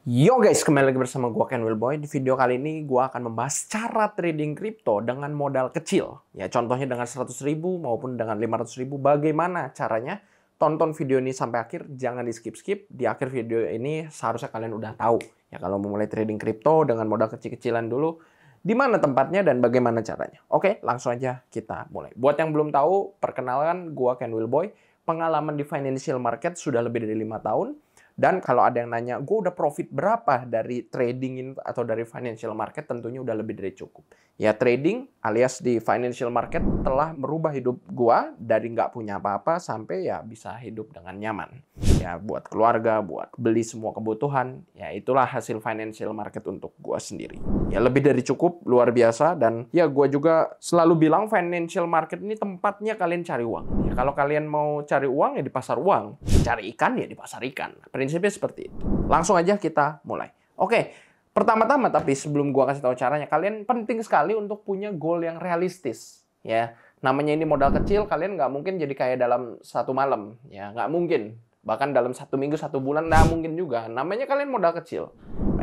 Yo guys, kembali lagi bersama gua Ken Wilboy. Di video kali ini gua akan membahas cara trading kripto dengan modal kecil. Ya, contohnya dengan 100.000 maupun dengan 500.000. Bagaimana caranya? Tonton video ini sampai akhir, jangan di skip-skip. Di akhir video ini seharusnya kalian udah tahu. Ya, kalau mau mulai trading kripto dengan modal kecil-kecilan dulu, di mana tempatnya dan bagaimana caranya. Oke, langsung aja kita mulai. Buat yang belum tahu, perkenalkan gua Ken Wilboy. Pengalaman di financial market sudah lebih dari 5 tahun. Dan kalau ada yang nanya, gue udah profit berapa dari trading ini atau dari financial market, tentunya udah lebih dari cukup. Ya, trading alias di financial market telah merubah hidup gue dari nggak punya apa-apa sampai ya bisa hidup dengan nyaman. Ya, buat keluarga, buat beli semua kebutuhan, ya itulah hasil financial market untuk gue sendiri. Ya, lebih dari cukup, luar biasa. Dan ya, gue juga selalu bilang financial market ini tempatnya kalian cari uang. Ya, kalau kalian mau cari uang ya di pasar uang, cari ikan ya di pasar ikan. Prinsipnya seperti itu. Langsung aja kita mulai. Oke, pertama-tama tapi sebelum gua kasih tahu caranya, kalian penting sekali untuk punya goal yang realistis. Ya, namanya ini modal kecil, kalian nggak mungkin jadi kaya dalam satu malam. Ya, nggak mungkin. Bahkan dalam 1 minggu, 1 bulan, nggak mungkin juga. Namanya kalian modal kecil.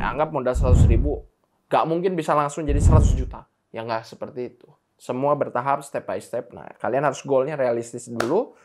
Anggap modal 100.000, nggak mungkin bisa langsung jadi 100 juta. Ya nggak seperti itu. Semua bertahap, step by step. Nah, kalian harus goalnya realistis dulu.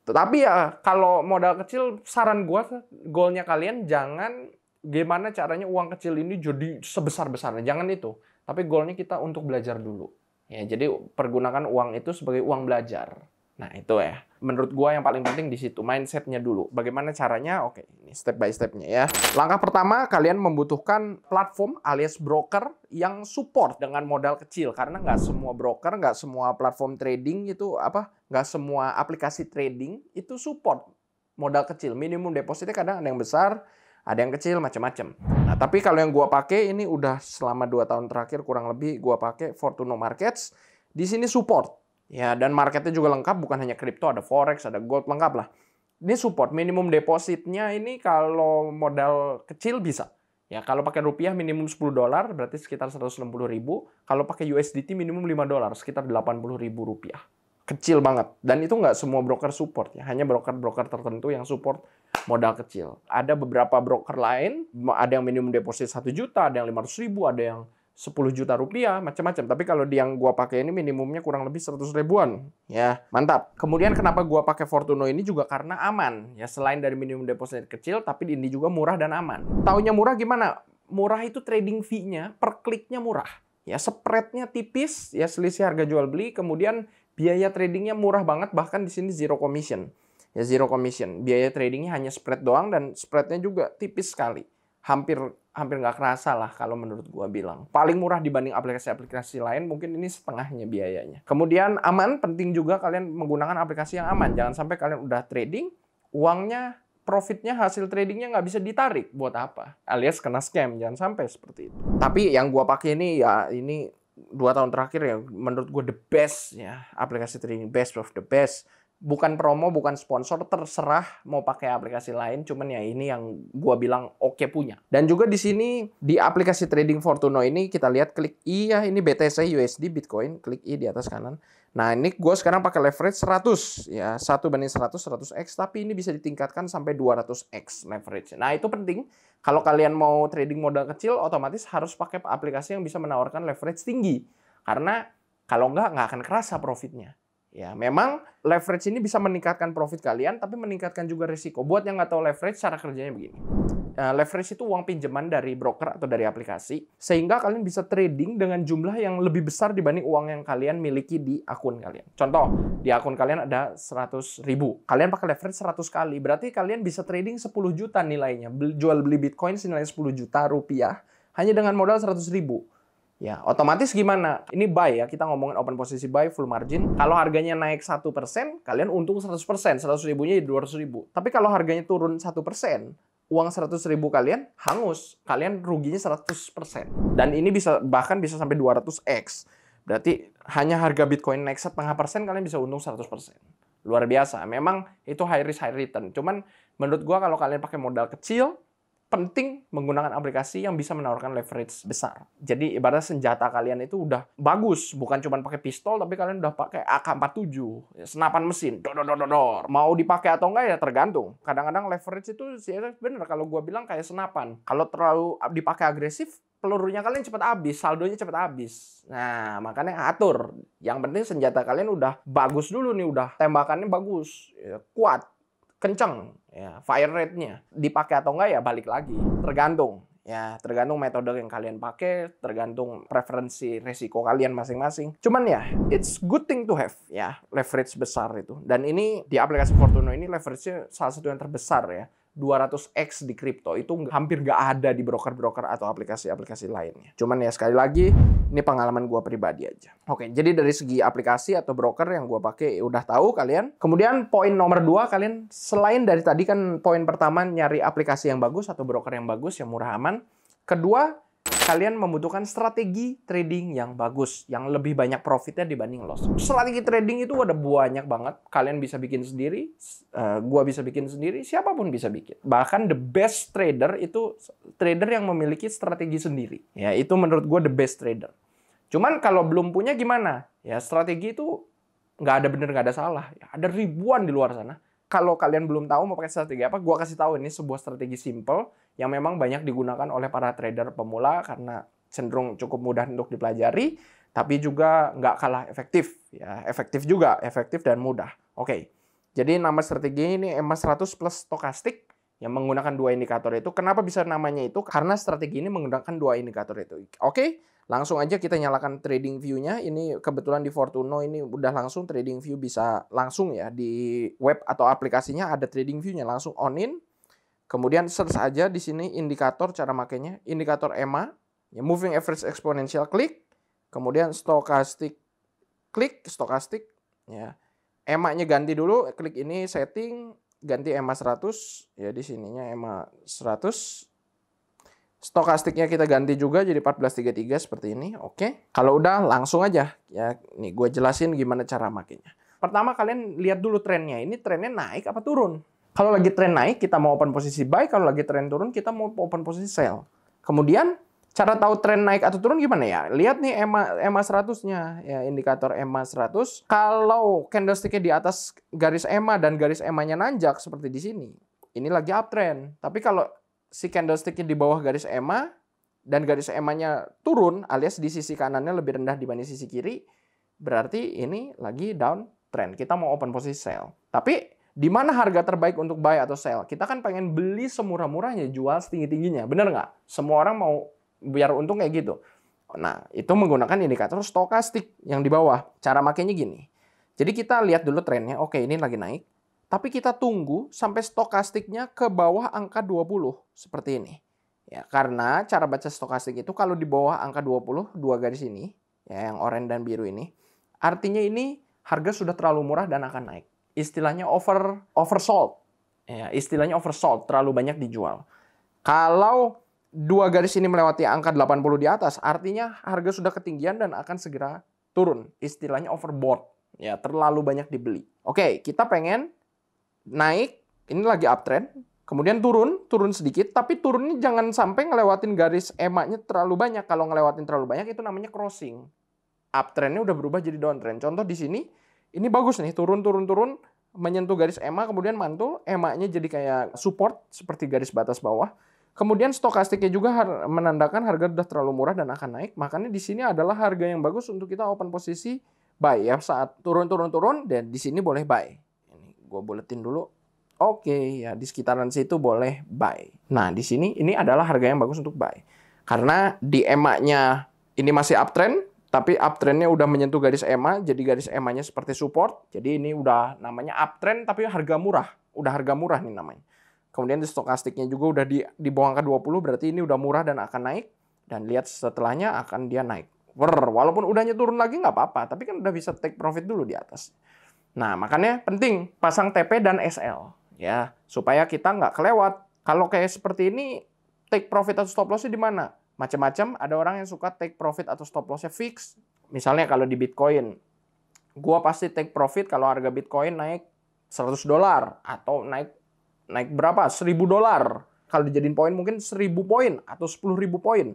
Tetapi ya kalau modal kecil, saran gue, goalnya kalian jangan gimana caranya uang kecil ini jadi sebesar-besarnya. Jangan itu. Tapi goalnya kita untuk belajar dulu. Ya, jadi pergunakan uang itu sebagai uang belajar. Nah, itu ya. Menurut gue yang paling penting di situ, mindsetnya dulu. Bagaimana caranya? Oke, ini step by stepnya ya. Langkah pertama, kalian membutuhkan platform alias broker yang support dengan modal kecil. Karena nggak semua broker, nggak semua platform trading itu nggak semua aplikasi trading itu support modal kecil. Minimum depositnya kadang ada yang besar, ada yang kecil, macam-macam. Nah, tapi kalau yang gua pakai ini udah selama 2 tahun terakhir kurang lebih gua pakai Fortuno Markets. Di sini support. Ya, dan marketnya juga lengkap, bukan hanya kripto, ada forex, ada gold, lengkap lah. Ini support, minimum depositnya ini kalau modal kecil bisa. Ya, kalau pakai rupiah minimum $10, berarti sekitar 160.000. Kalau pakai USDT minimum $5, sekitar 80.000 rupiah. Kecil banget. Dan itu nggak semua broker support ya, hanya broker-broker tertentu yang support modal kecil. Ada beberapa broker lain, ada yang minimum deposit 1 juta, ada yang 500.000, ada yang 10 juta rupiah, macam-macam. Tapi kalau yang gua pakai ini minimumnya kurang lebih 100 ribuan. Ya, mantap. Kemudian kenapa gua pakai Fortuno ini juga karena aman. Ya, selain dari minimum deposit kecil, tapi ini juga murah dan aman. Taunya murah gimana? Murah itu trading fee-nya per kliknya murah. Ya, spread-nya tipis, ya selisih harga jual beli, kemudian biaya tradingnya murah banget, bahkan di sini zero commission. Ya, zero commission. Biaya tradingnya hanya spread doang dan spread-nya juga tipis sekali. Hampir nggak kerasa lah kalau menurut gua bilang. Paling murah dibanding aplikasi-aplikasi lain, mungkin ini setengahnya biayanya. Kemudian aman, penting juga kalian menggunakan aplikasi yang aman. Jangan sampai kalian udah trading, uangnya, profitnya, hasil tradingnya nggak bisa ditarik. Buat apa? Alias kena scam, jangan sampai seperti itu. Tapi yang gua pakai ini, ya ini 2 tahun terakhir ya, menurut gua the best ya. Aplikasi trading best of the best. Bukan promo, bukan sponsor, terserah mau pakai aplikasi lain, cuman ya ini yang gua bilang oke punya. Dan juga di sini di aplikasi trading Fortuno ini kita lihat klik I ya, ini BTC USD Bitcoin, klik I di atas kanan. Nah, ini gua sekarang pakai leverage 100 ya, 1:100 100x, tapi ini bisa ditingkatkan sampai 200x leverage. Nah, itu penting. Kalau kalian mau trading modal kecil, otomatis harus pakai aplikasi yang bisa menawarkan leverage tinggi. Karena kalau nggak akan kerasa profitnya. Ya, memang leverage ini bisa meningkatkan profit kalian, tapi meningkatkan juga risiko. Buat yang nggak tahu leverage, cara kerjanya begini. Leverage itu uang pinjaman dari broker atau dari aplikasi, sehingga kalian bisa trading dengan jumlah yang lebih besar dibanding uang yang kalian miliki di akun kalian. Contoh, di akun kalian ada 100.000. Kalian pakai leverage 100 kali, berarti kalian bisa trading 10 juta nilainya. Jual beli Bitcoin senilai 10 juta rupiah, hanya dengan modal 100.000. Ya, otomatis gimana? Ini buy ya, kita ngomongin open posisi buy, full margin. Kalau harganya naik 1%, kalian untung 100%, 100 ribunya jadi 200 ribu. Tapi kalau harganya turun 1%, uang 100 ribu kalian hangus. Kalian ruginya 100%. Dan ini bahkan bisa sampai 200x. Berarti hanya harga Bitcoin naik 0,5%, kalian bisa untung 100%. Luar biasa. Memang itu high risk, high return. Cuman menurut gua kalau kalian pakai modal kecil, penting menggunakan aplikasi yang bisa menawarkan leverage besar. Jadi ibarat senjata kalian itu udah bagus, bukan cuma pakai pistol, tapi kalian udah pakai AK-47, senapan mesin, dor. Mau dipakai atau enggak ya tergantung. Kadang-kadang leverage itu sih bener kalau gua bilang kayak senapan. Kalau terlalu dipakai agresif, pelurunya kalian cepat habis, saldonya cepat habis. Nah, makanya atur. Yang penting senjata kalian udah bagus dulu nih, udah tembakannya bagus, ya, kuat, kenceng, ya, fire rate-nya. Dipakai atau enggak ya balik lagi. Tergantung. Ya, tergantung metode yang kalian pakai, tergantung preferensi resiko kalian masing-masing. Cuman ya, it's good thing to have, ya, leverage besar itu. Dan ini di aplikasi Fortuno ini leverage-nya salah satu yang terbesar ya. 200x di kripto itu hampir nggak ada di broker-broker atau aplikasi-aplikasi lainnya. Cuman ya sekali lagi ini pengalaman gua pribadi aja. Oke, jadi dari segi aplikasi atau broker yang gua pakai udah tahu kalian. Kemudian poin nomor 2 kalian selain dari tadi kan poin pertama nyari aplikasi yang bagus atau broker yang bagus yang murah aman. Kedua, kalian membutuhkan strategi trading yang bagus, yang lebih banyak profitnya dibanding loss. Strategi trading itu ada banyak banget. Kalian bisa bikin sendiri, gua bisa bikin sendiri, siapapun bisa bikin. Bahkan the best trader itu trader yang memiliki strategi sendiri. Ya, itu menurut gua the best trader. Cuman kalau belum punya gimana? Ya, strategi itu nggak ada bener, nggak ada salah. Ya, ada ribuan di luar sana. Kalau kalian belum tahu mau pakai strategi apa, gua kasih tahu ini sebuah strategi simple yang memang banyak digunakan oleh para trader pemula karena cenderung cukup mudah untuk dipelajari, tapi juga nggak kalah efektif. Ya, efektif juga, efektif dan mudah. Oke, jadi nama strategi ini EMA 100 plus stokastik yang menggunakan 2 indikator itu. Kenapa bisa namanya itu? Karena strategi ini menggunakan 2 indikator itu. Oke, langsung aja kita nyalakan trading view-nya. Ini kebetulan di Fortuno ini udah langsung trading view bisa langsung ya. Di web atau aplikasinya ada trading view-nya langsung on in. Kemudian search aja di sini indikator cara makainya. Indikator EMA, ya, Moving Average Exponential, klik. Kemudian stokastik, klik stokastik. Ya. EMA-nya ganti dulu, klik ini setting, ganti EMA 100. Ya di sininya EMA 100. Stokastiknya kita ganti juga jadi 1433 seperti ini. Oke. Kalau udah langsung aja. Ya, nih gue jelasin gimana cara makainya. Pertama kalian lihat dulu trennya. Ini trennya naik apa turun? Kalau lagi tren naik, kita mau open posisi buy. Kalau lagi tren turun, kita mau open posisi sell. Kemudian, cara tahu tren naik atau turun gimana ya? Lihat nih EMA 100-nya. Ya, indikator EMA 100. Kalau candlestick-nya di atas garis EMA dan garis EMA-nya nanjak seperti di sini. Ini lagi uptrend. Tapi kalau si candlestick-nya di bawah garis EMA dan garis EMA-nya turun, alias di sisi kanannya lebih rendah dibanding sisi kiri, berarti ini lagi downtrend. Kita mau open posisi sell. Tapi di mana harga terbaik untuk buy atau sell? Kita kan pengen beli semurah-murahnya, jual setinggi-tingginya. Bener nggak? Semua orang mau biar untung kayak gitu. Nah, itu menggunakan indikator stokastik yang di bawah. Cara makainya gini. Jadi kita lihat dulu trennya. Oke, ini lagi naik. Tapi kita tunggu sampai stokastiknya ke bawah angka 20. Seperti ini. Ya, karena cara baca stokastik itu kalau di bawah angka 20, 2 garis ini, ya, yang oranye dan biru ini, artinya ini harga sudah terlalu murah dan akan naik. Istilahnya oversold. Ya, istilahnya oversold, terlalu banyak dijual. Kalau 2 garis ini melewati angka 80 di atas, artinya harga sudah ketinggian dan akan segera turun. Istilahnya overbought. Ya, terlalu banyak dibeli. Oke, kita pengen naik, ini lagi uptrend, kemudian turun sedikit, tapi turunnya jangan sampai ngelewatin garis EMA-nya terlalu banyak. Kalau ngelewatin terlalu banyak itu namanya crossing. Uptrendnya udah berubah jadi downtrend. Contoh di sini, ini bagus nih, turun, menyentuh garis EMA, kemudian mantul, EMA-nya jadi kayak support, seperti garis batas bawah. Kemudian stokastiknya juga menandakan harga sudah terlalu murah dan akan naik. Makanya di sini adalah harga yang bagus untuk kita open posisi buy ya. Saat turun, dan di sini boleh buy. Ini gue buletin dulu. Oke, ya di sekitaran situ boleh buy. Nah, di sini ini adalah harga yang bagus untuk buy. Karena di EMA-nya ini masih uptrend, tapi uptrendnya udah menyentuh garis EMA, jadi garis EMA-nya seperti support. Jadi ini udah namanya uptrend, tapi harga murah. Udah harga murah nih namanya. Kemudian di stokastiknya juga udah di bawah angka 20, berarti ini udah murah dan akan naik. Dan lihat setelahnya akan dia naik. Walaupun udahnya turun lagi nggak apa-apa, tapi kan udah bisa take profit dulu di atas. Nah, makanya penting pasang TP dan SL. Ya, supaya kita nggak kelewat. Kalau kayak seperti ini, take profit atau stop loss-nya di mana? Macam-macam, ada orang yang suka take profit atau stop loss-nya fix. Misalnya kalau di Bitcoin, gua pasti take profit kalau harga Bitcoin naik $100 atau naik berapa? $1.000. Kalau dijadiin poin mungkin 1.000 poin atau 10.000 poin.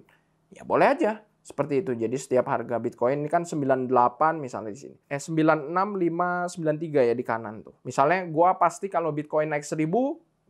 Ya boleh aja. Seperti itu. Jadi setiap harga Bitcoin ini kan 98 misalnya di sini. 96593 ya di kanan tuh. Misalnya gua pasti kalau Bitcoin naik 1.000,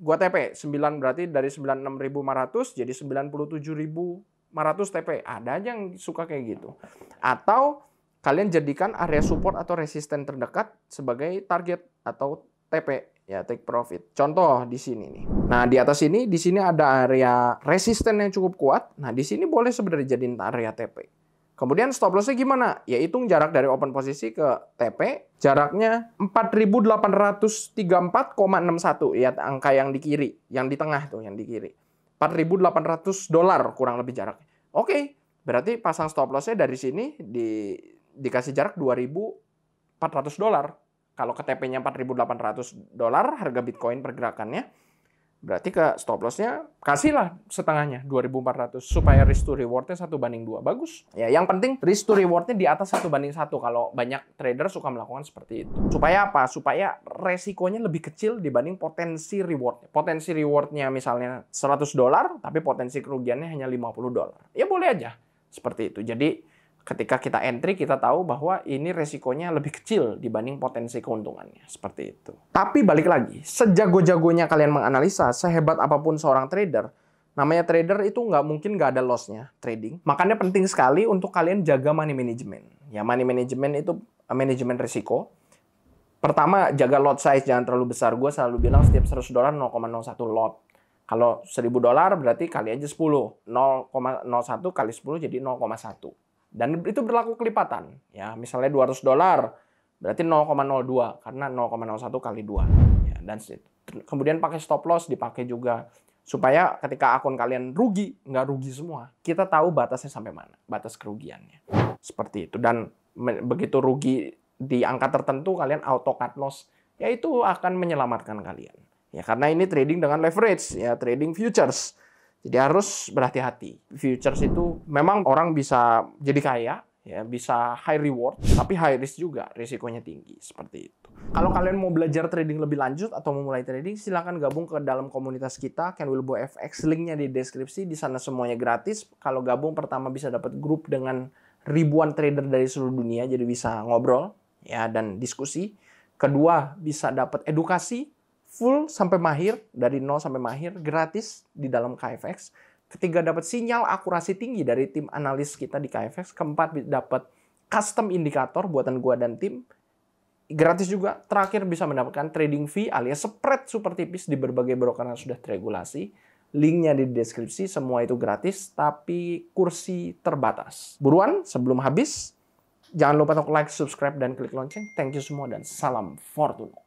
gua TP. 9 berarti dari 96.500 jadi 97.500 TP. Ada aja yang suka kayak gitu. Atau kalian jadikan area support atau resisten terdekat sebagai target atau TP. Ya, take profit. Contoh di sini nih. Nah, di atas ini, di sini ada area resisten yang cukup kuat. Nah, di sini boleh sebenarnya jadiin area TP. Kemudian stop loss-nya gimana? Ya, hitung jarak dari open posisi ke TP. Jaraknya 4.834,61. Ya, angka yang di kiri. Yang di tengah tuh, yang di kiri. $4.800 kurang lebih jaraknya. Oke, berarti pasang stop loss-nya dari sini dikasih jarak $2.400. Kalau ke TP-nya $4.800 harga Bitcoin pergerakannya, berarti ke stop loss-nya kasihlah setengahnya 2.400 supaya risk to reward-nya 1:2. Bagus. Ya, yang penting risk to reward-nya di atas 1:1 kalau banyak trader suka melakukan seperti itu. Supaya apa? Supaya resikonya lebih kecil dibanding potensi reward. Potensi reward-nya misalnya $100, tapi potensi kerugiannya hanya $50. Ya boleh aja seperti itu. Jadi ketika kita entry, kita tahu bahwa ini resikonya lebih kecil dibanding potensi keuntungannya. Seperti itu. Tapi balik lagi, sejago-jagonya kalian menganalisa, sehebat apapun seorang trader, namanya trader itu nggak mungkin nggak ada loss-nya trading. Makanya penting sekali untuk kalian jaga money management. Ya, money management itu manajemen risiko. Pertama, jaga lot size, jangan terlalu besar. Gue selalu bilang setiap $100 0,01 lot. Kalau $1.000 berarti kali aja 10. 0,01 kali 10 jadi 0,1. Dan itu berlaku kelipatan. Ya, misalnya $200 berarti 0,02 karena 0,01 kali 2. Ya, dan kemudian pakai stop loss dipakai juga supaya ketika akun kalian rugi, nggak rugi semua. Kita tahu batasnya sampai mana, batas kerugiannya. Seperti itu. Dan begitu rugi di angka tertentu kalian auto cut loss, ya itu akan menyelamatkan kalian. Ya, karena ini trading dengan leverage, ya trading futures. Jadi harus berhati-hati. Futures itu memang orang bisa jadi kaya, ya bisa high reward, tapi high risk juga, risikonya tinggi seperti itu. Kalau kalian mau belajar trading lebih lanjut atau memulai trading, silakan gabung ke dalam komunitas kita, Ken Wilbo FX, linknya di deskripsi. Di sana semuanya gratis. Kalau gabung pertama bisa dapat grup dengan ribuan trader dari seluruh dunia, jadi bisa ngobrol, ya dan diskusi. Kedua bisa dapat edukasi full sampai mahir, dari 0 sampai mahir, gratis di dalam KFX. Ketiga, dapat sinyal akurasi tinggi dari tim analis kita di KFX. Keempat, dapat custom indikator buatan gua dan tim. Gratis juga. Terakhir, bisa mendapatkan trading fee alias spread super tipis di berbagai broker yang sudah teregulasi. Linknya di deskripsi, semua itu gratis, tapi kursi terbatas. Buruan, sebelum habis, jangan lupa untuk like, subscribe, dan klik lonceng. Thank you semua, dan salam Fortuna.